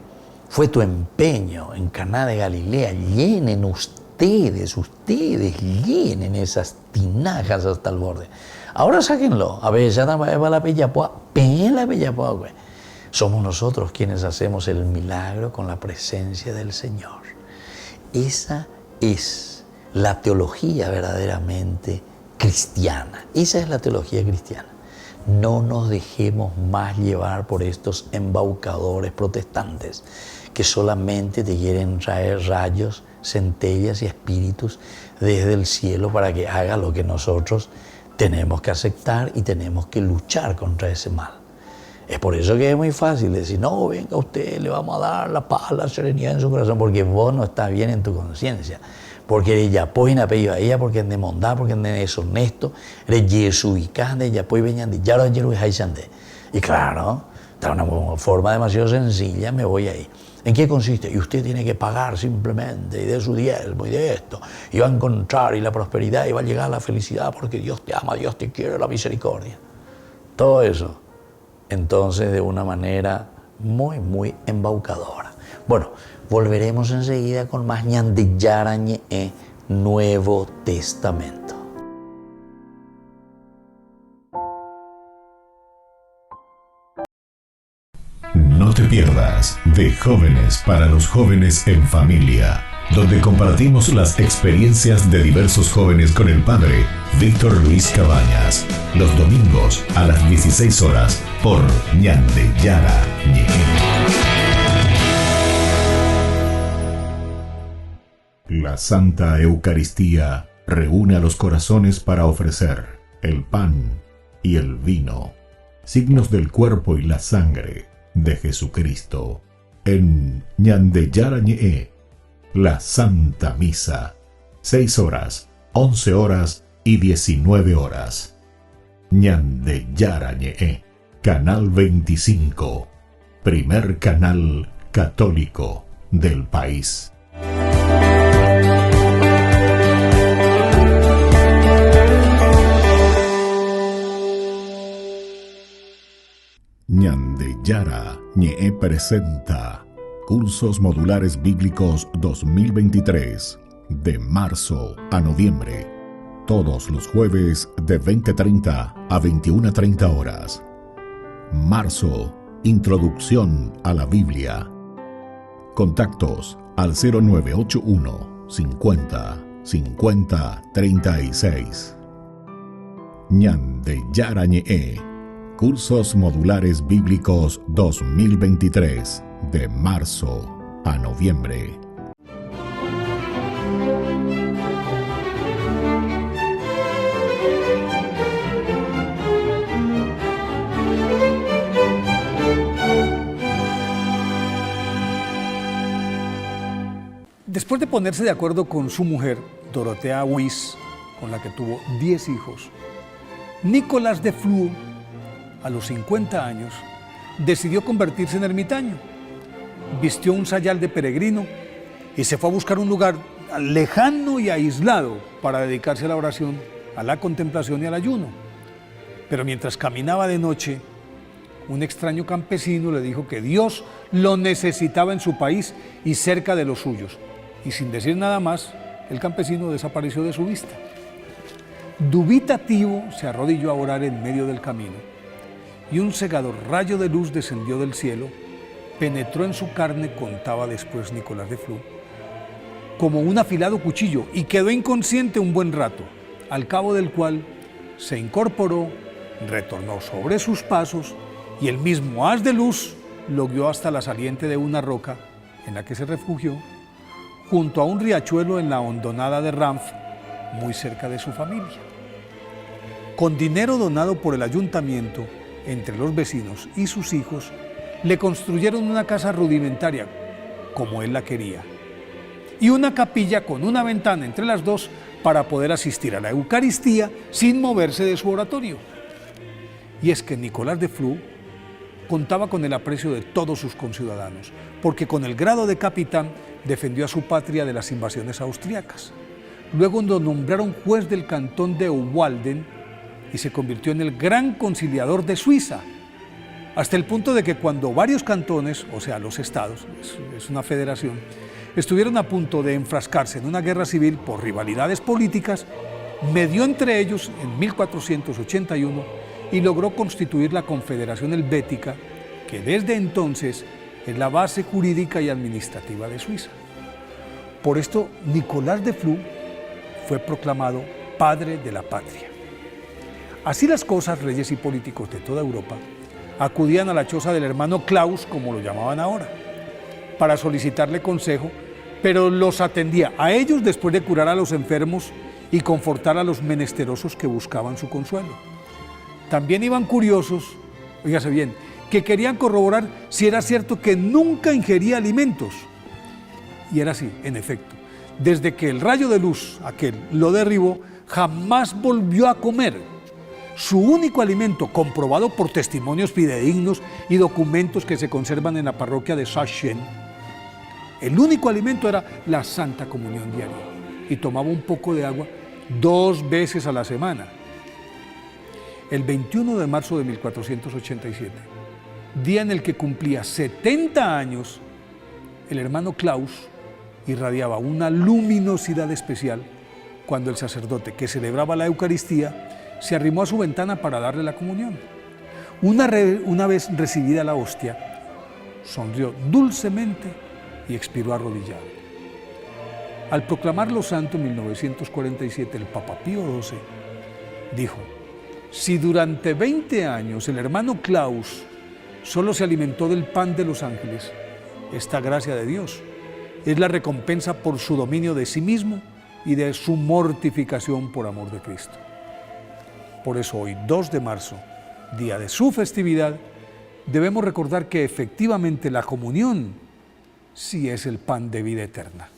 fue tu empeño en Caná de Galilea, llenen ustedes llenen esas tinajas hasta el borde. Ahora sáquenlo, a ver, ya va la pellapoa, güey. Somos nosotros quienes hacemos el milagro con la presencia del Señor. Esa es la teología verdaderamente cristiana. Esa es la teología cristiana. No nos dejemos más llevar por estos embaucadores protestantes que solamente te quieren traer rayos, centellas y espíritus desde el cielo para que haga lo que nosotros tenemos que aceptar y tenemos que luchar contra ese mal. Es por eso que es muy fácil decir, no, venga usted, le vamos a dar la paz, la serenidad en su corazón, porque vos no estás bien en tu conciencia. Porque ella apoya en apellido a ella, porque es de mondad, porque es deshonesto, eres yesubicante, ella apoya veñan de yaro yeru haishande. Y claro, de una forma demasiado sencilla me voy ahí. ¿En qué consiste? Y usted tiene que pagar simplemente, y de su diezmo, y de esto, y va a encontrar, y la prosperidad, y va a llegar a la felicidad, porque Dios te ama, Dios te quiere, la misericordia. Todo eso, entonces, de una manera muy embaucadora. Bueno, volveremos enseguida con más Ñande Yara Ñe'e, Nuevo Testamento. No te pierdas de Jóvenes para los Jóvenes en Familia, donde compartimos las experiencias de diversos jóvenes con el padre Víctor Luis Cabañas, los domingos a las 16 horas por Ñande Yara Ñe'e. La Santa Eucaristía reúne a los corazones para ofrecer el pan y el vino, signos del cuerpo y la sangre de Jesucristo. En Ñande Yara Ñe'e, la Santa Misa, 6 horas, 11 horas y 19 horas. Ñande Yara Ñe'e, Canal 25, primer canal católico del país. Ñande Yara Ñe'e presenta Cursos Modulares Bíblicos 2023, de marzo a noviembre, todos los jueves de 20:30 a 21:30 horas. Marzo, Introducción a la Biblia. Contactos al 0981 50 50 36. Ñande Yara Ñe'e, Cursos Modulares Bíblicos 2023, de marzo a noviembre. Después de ponerse de acuerdo con su mujer, Dorothea Wyss, con la que tuvo 10 hijos, Nicolás de Flue, a los 50 años, decidió convertirse en ermitaño. Vistió un sayal de peregrino y se fue a buscar un lugar lejano y aislado para dedicarse a la oración, a la contemplación y al ayuno. Pero mientras caminaba de noche, un extraño campesino le dijo que Dios lo necesitaba en su país y cerca de los suyos. Y sin decir nada más, el campesino desapareció de su vista. Dubitativo, se arrodilló a orar en medio del camino, y un cegador rayo de luz descendió del cielo, penetró en su carne, contaba después Nicolás de Flue, como un afilado cuchillo, y quedó inconsciente un buen rato, al cabo del cual se incorporó, retornó sobre sus pasos, y el mismo haz de luz lo guió hasta la saliente de una roca, en la que se refugió, junto a un riachuelo en la hondonada de Ranf, muy cerca de su familia. Con dinero donado por el ayuntamiento, entre los vecinos y sus hijos, le construyeron una casa rudimentaria, como él la quería, y una capilla con una ventana entre las dos para poder asistir a la Eucaristía sin moverse de su oratorio. Y es que Nicolás de Flue contaba con el aprecio de todos sus conciudadanos, porque con el grado de capitán defendió a su patria de las invasiones austriacas. Luego lo nombraron juez del cantón de Obwalden y se convirtió en el gran conciliador de Suiza, hasta el punto de que cuando varios cantones, o sea, los estados, es una federación, estuvieron a punto de enfrascarse en una guerra civil por rivalidades políticas, medió entre ellos en 1481 y logró constituir la Confederación Helvética, que desde entonces es la base jurídica y administrativa de Suiza. Por esto, Nicolás de Flue fue proclamado padre de la patria. Así las cosas, reyes y políticos de toda Europa acudían a la choza del hermano Klaus, como lo llamaban ahora, para solicitarle consejo, pero los atendía a ellos después de curar a los enfermos y confortar a los menesterosos que buscaban su consuelo. También iban curiosos, oígase bien, que querían corroborar si era cierto que nunca ingería alimentos. Y era así, en efecto. Desde que el rayo de luz, aquel, lo derribó, jamás volvió a comer. Su único alimento, comprobado por testimonios fidedignos y documentos que se conservan en la parroquia de Sachsen, el único alimento era la Santa Comunión diaria, y tomaba un poco de agua 2 veces a la semana. El 21 de marzo de 1487, día en el que cumplía 70 años, el hermano Klaus irradiaba una luminosidad especial cuando el sacerdote que celebraba la Eucaristía se arrimó a su ventana para darle la comunión. Una vez recibida la hostia, sonrió dulcemente y expiró arrodillado. Al proclamarlo santo en 1947, el Papa Pío XII dijo: si durante 20 años el hermano Klaus solo se alimentó del pan de los ángeles, esta gracia de Dios es la recompensa por su dominio de sí mismo y de su mortificación por amor de Cristo. Por eso hoy, 2 de marzo, día de su festividad, debemos recordar que efectivamente la comunión sí es el pan de vida eterna.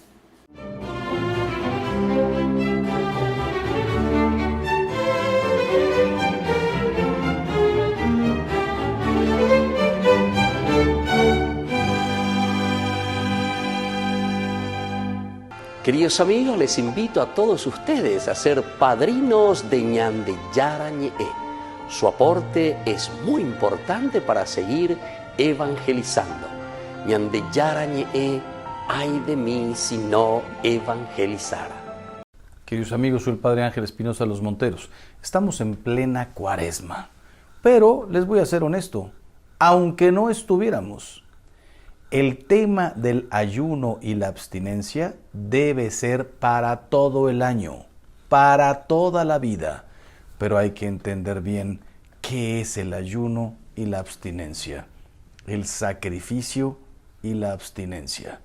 Queridos amigos, les invito a todos ustedes a ser padrinos de Ñande Yarañe. Su aporte es muy importante para seguir evangelizando. Ñande Yarañe, ay de mí si no evangelizara. Queridos amigos, soy el Padre Ángel Espinosa de los Monteros. Estamos en plena Cuaresma, pero les voy a ser honesto, aunque no estuviéramos, el tema del ayuno y la abstinencia debe ser para todo el año, para toda la vida. Pero hay que entender bien qué es el ayuno y la abstinencia, el sacrificio y la abstinencia.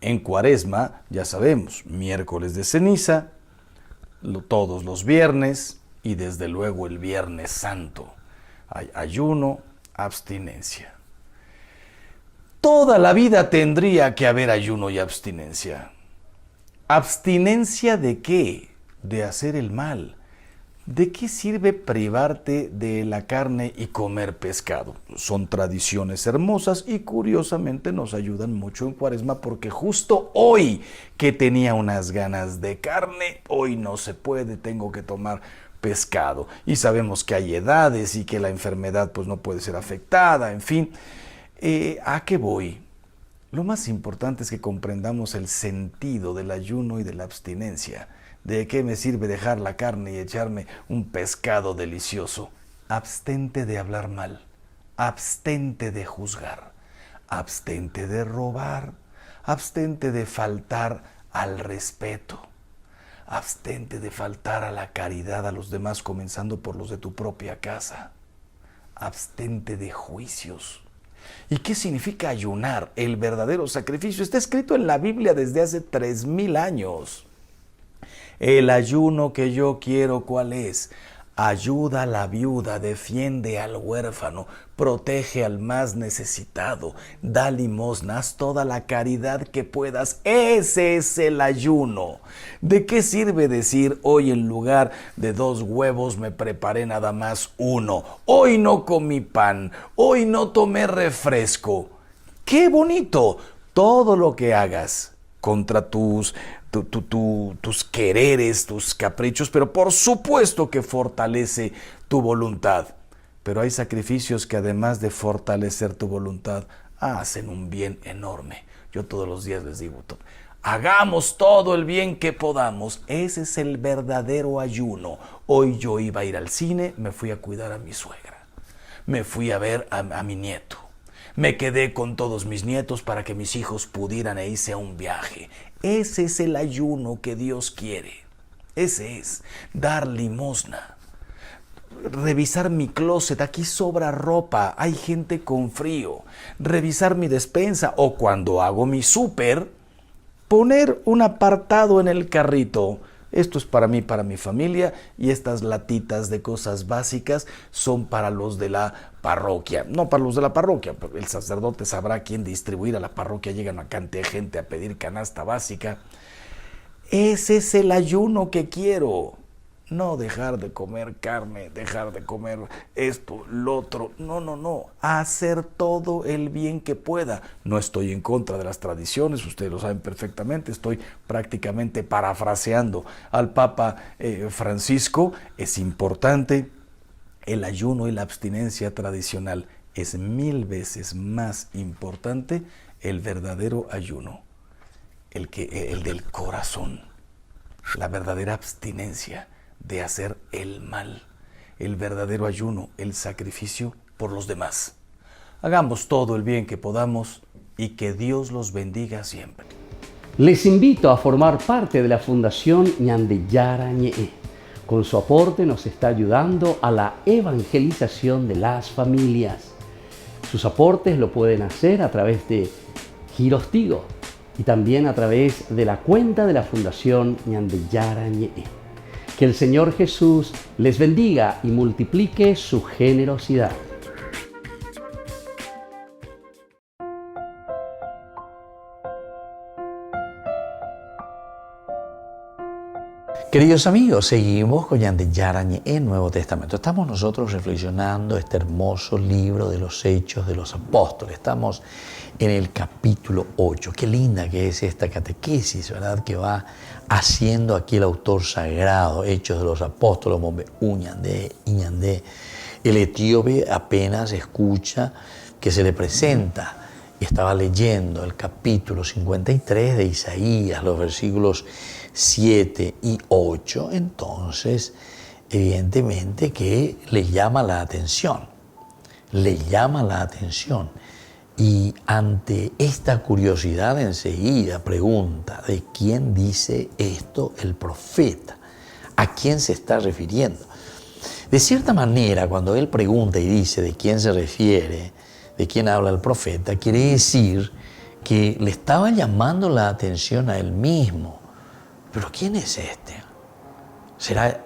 En Cuaresma, ya sabemos, miércoles de ceniza, todos los viernes y desde luego el Viernes Santo. Hay ayuno, abstinencia. Toda la vida tendría que haber ayuno y abstinencia. ¿Abstinencia de qué? De hacer el mal. ¿De qué sirve privarte de la carne y comer pescado? Son tradiciones hermosas y curiosamente nos ayudan mucho en Cuaresma porque justo hoy que tenía unas ganas de carne, hoy no se puede, tengo que tomar pescado. Y sabemos que hay edades y que la enfermedad pues no puede ser afectada, en fin. ¿A qué voy? Lo más importante es que comprendamos el sentido del ayuno y de la abstinencia. ¿De qué me sirve dejar la carne y echarme un pescado delicioso? Abstente de hablar mal, abstente de juzgar, abstente de robar, abstente de faltar al respeto, abstente de faltar a la caridad a los demás, comenzando por los de tu propia casa, abstente de juicios. ¿Y qué significa ayunar? El verdadero sacrificio está escrito en la Biblia desde hace 3000 años. El ayuno que yo quiero, ¿cuál es? Ayuda a la viuda, defiende al huérfano, protege al más necesitado, da limosna, haz toda la caridad que puedas. Ese es el ayuno. ¿De qué sirve decir hoy en lugar de 2 huevos me preparé nada más 1? Hoy no comí pan, hoy no tomé refresco. ¡Qué bonito! Todo lo que hagas contra tus quereres, tus caprichos, pero por supuesto que fortalece tu voluntad. Pero hay sacrificios que además de fortalecer tu voluntad, hacen un bien enorme. Yo todos los días les digo, hagamos todo el bien que podamos. Ese es el verdadero ayuno. Hoy yo iba a ir al cine, me fui a cuidar a mi suegra. Me fui a ver a mi nieto. Me quedé con todos mis nietos para que mis hijos pudieran irse a un viaje. Ese es el ayuno que Dios quiere. Ese es dar limosna. Revisar mi closet, aquí sobra ropa, hay gente con frío. Revisar mi despensa o cuando hago mi súper, poner un apartado en el carrito. Esto es para mí, para mi familia, y estas latitas de cosas básicas son para los de la parroquia. No para los de la parroquia, el sacerdote sabrá quién distribuir. A la parroquia llega una cantidad de gente a pedir canasta básica. Ese es el ayuno que quiero. No dejar de comer carne, dejar de comer esto, lo otro. No. Hacer todo el bien que pueda. No estoy en contra de las tradiciones, ustedes lo saben perfectamente. Estoy prácticamente parafraseando al Papa Francisco. Es importante. El ayuno y la abstinencia tradicional es 1000 veces más importante. El verdadero ayuno, el del corazón, la verdadera abstinencia de hacer el mal, el verdadero ayuno, el sacrificio por los demás. Hagamos todo el bien que podamos y que Dios los bendiga siempre. Les invito a formar parte de la Fundación Ñandeyara Ñe'e. Con su aporte nos está ayudando a la evangelización de las familias. Sus aportes lo pueden hacer a través de Giros Tigo y también a través de la cuenta de la Fundación Ñandeyara Ñe'e. Que el Señor Jesús les bendiga y multiplique su generosidad. Queridos amigos, seguimos con Ñandeyara Ñe'e, Nuevo Testamento. Estamos nosotros reflexionando este hermoso libro de los Hechos de los Apóstoles. Estamos en el capítulo 8. Qué linda que es esta catequesis, ¿verdad? Que va haciendo aquí el autor sagrado, Hechos de los Apóstoles, Ñandé. El etíope apenas escucha que se le presenta. Estaba leyendo el capítulo 53 de Isaías, los versículos 7 y 8, entonces evidentemente que le llama la atención. Y ante esta curiosidad enseguida pregunta, ¿de quién dice esto el profeta? ¿A quién se está refiriendo? De cierta manera, cuando él pregunta y dice de quién se refiere, de quién habla el profeta, quiere decir que le estaba llamando la atención a él mismo. ¿Pero quién es este? ¿Será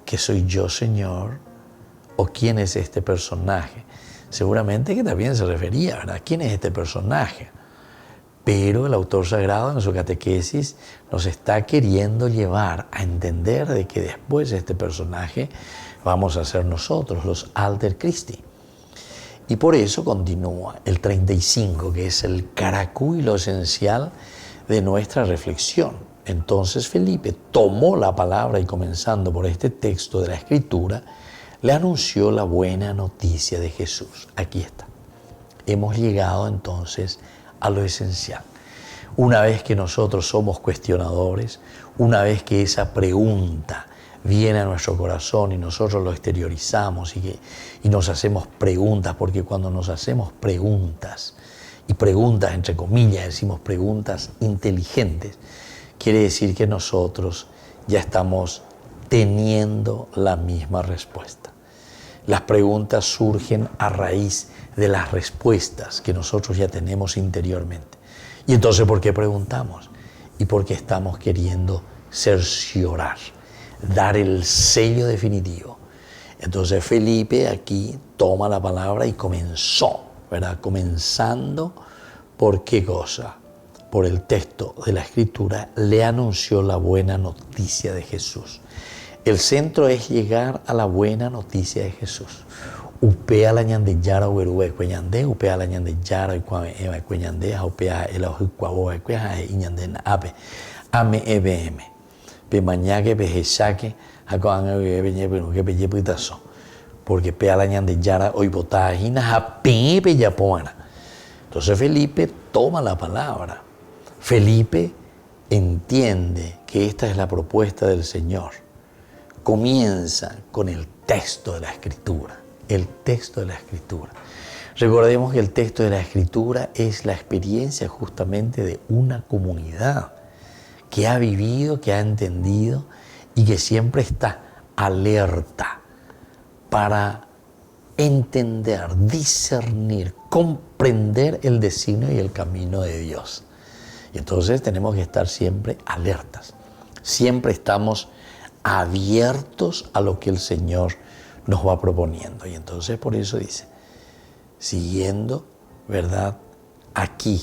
que soy yo, Señor? ¿O quién es este personaje? Seguramente que también se refería, ¿verdad? ¿Quién es este personaje? Pero el autor sagrado en su catequesis nos está queriendo llevar a entender de que después de este personaje vamos a ser nosotros, los Alter Christi. Y por eso continúa el 35, que es el caraculo esencial de nuestra reflexión. Entonces Felipe tomó la palabra y comenzando por este texto de la Escritura, le anunció la buena noticia de Jesús. Aquí está. Hemos llegado entonces a lo esencial. Una vez que nosotros somos cuestionadores, una vez que esa pregunta viene a nuestro corazón y nosotros lo exteriorizamos y nos hacemos preguntas, porque cuando nos hacemos preguntas, y preguntas entre comillas, decimos preguntas inteligentes, quiere decir que nosotros ya estamos teniendo la misma respuesta. Las preguntas surgen a raíz de las respuestas que nosotros ya tenemos interiormente. Y entonces, ¿por qué preguntamos? Y porque estamos queriendo cerciorar, dar el sello definitivo Entonces Felipe aquí toma la palabra y comenzó, ¿verdad? Comenzando, ¿por qué cosa? Por el texto de la Escritura, le anunció la buena noticia de Jesús. El centro es llegar a la buena noticia de Jesús. Upea la ñande yara uerue cueñande, upea la ñande yara y cuame cueñande, upea el ojucuabo cueja y ñande ape, ame ebm. Pe mañaque, pe jesaque, acoan ebeñe, pero que pelle pitazo. Porque pea la ñande yara hoy botajina, ape pe yapona. Entonces Felipe toma la palabra. Felipe entiende que esta es la propuesta del Señor. Comienza con el texto de la Escritura. El texto de la Escritura. Recordemos que el texto de la Escritura es la experiencia justamente de una comunidad que ha vivido, que ha entendido y que siempre está alerta para entender, discernir, comprender el designio y el camino de Dios. Y entonces tenemos que estar siempre alertas. Siempre estamos abiertos a lo que el Señor nos va proponiendo. Y entonces por eso dice, siguiendo, ¿verdad? Aquí,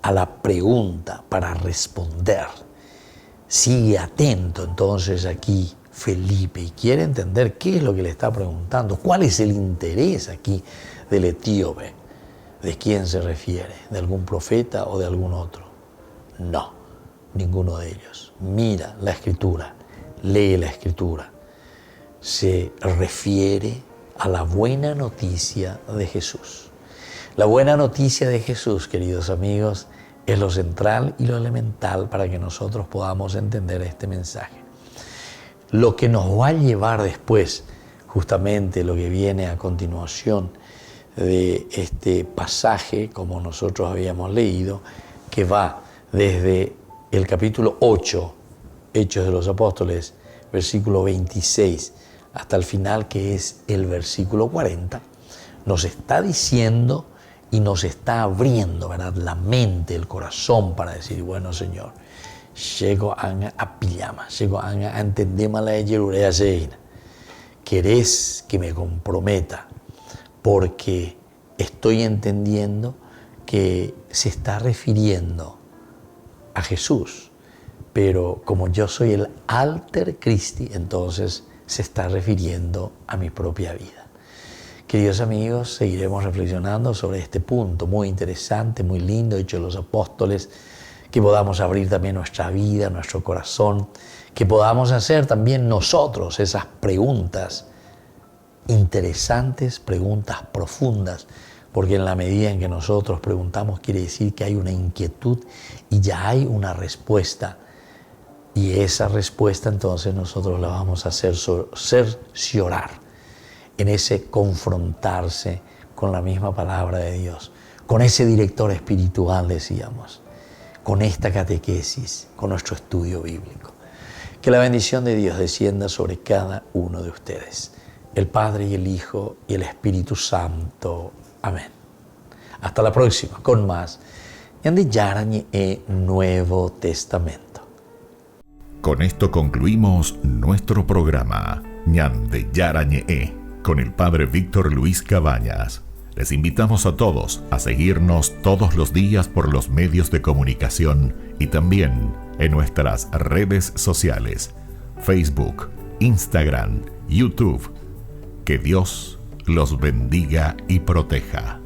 a la pregunta para responder. Sigue atento entonces aquí Felipe y quiere entender qué es lo que le está preguntando, cuál es el interés aquí del etíope. ¿De quién se refiere? ¿De algún profeta o de algún otro? No, ninguno de ellos. Mira la Escritura, lee la Escritura. Se refiere a la buena noticia de Jesús. La buena noticia de Jesús, queridos amigos, es lo central y lo elemental para que nosotros podamos entender este mensaje. Lo que nos va a llevar después, justamente lo que viene a continuación de este pasaje, como nosotros habíamos leído, que va desde el capítulo 8, Hechos de los Apóstoles, versículo 26, hasta el final, que es el versículo 40, nos está diciendo y nos está abriendo, ¿verdad?, la mente, el corazón para decir, bueno, Señor, llego a pijama, llego a entender la yerurea seina. Querés que me comprometa porque estoy entendiendo que se está refiriendo a Jesús, pero como yo soy el alter Christi, entonces se está refiriendo a mi propia vida. Queridos amigos, seguiremos reflexionando sobre este punto muy interesante, muy lindo, Hechos de los Apóstoles, que podamos abrir también nuestra vida, nuestro corazón, que podamos hacer también nosotros esas preguntas interesantes, preguntas profundas, porque en la medida en que nosotros preguntamos quiere decir que hay una inquietud y ya hay una respuesta. Y esa respuesta entonces nosotros la vamos a hacer cerciorar en ese confrontarse con la misma palabra de Dios, con ese director espiritual, decíamos, con esta catequesis, con nuestro estudio bíblico. Que la bendición de Dios descienda sobre cada uno de ustedes, el Padre y el Hijo y el Espíritu Santo. Amén. Hasta la próxima, con más Ñande Yarañe Nuevo Testamento. Con esto concluimos nuestro programa Ñande Yarañe con el Padre Víctor Luis Cabañas. Les invitamos a todos a seguirnos todos los días por los medios de comunicación y también en nuestras redes sociales, Facebook, Instagram, YouTube. Que Dios los bendiga y proteja.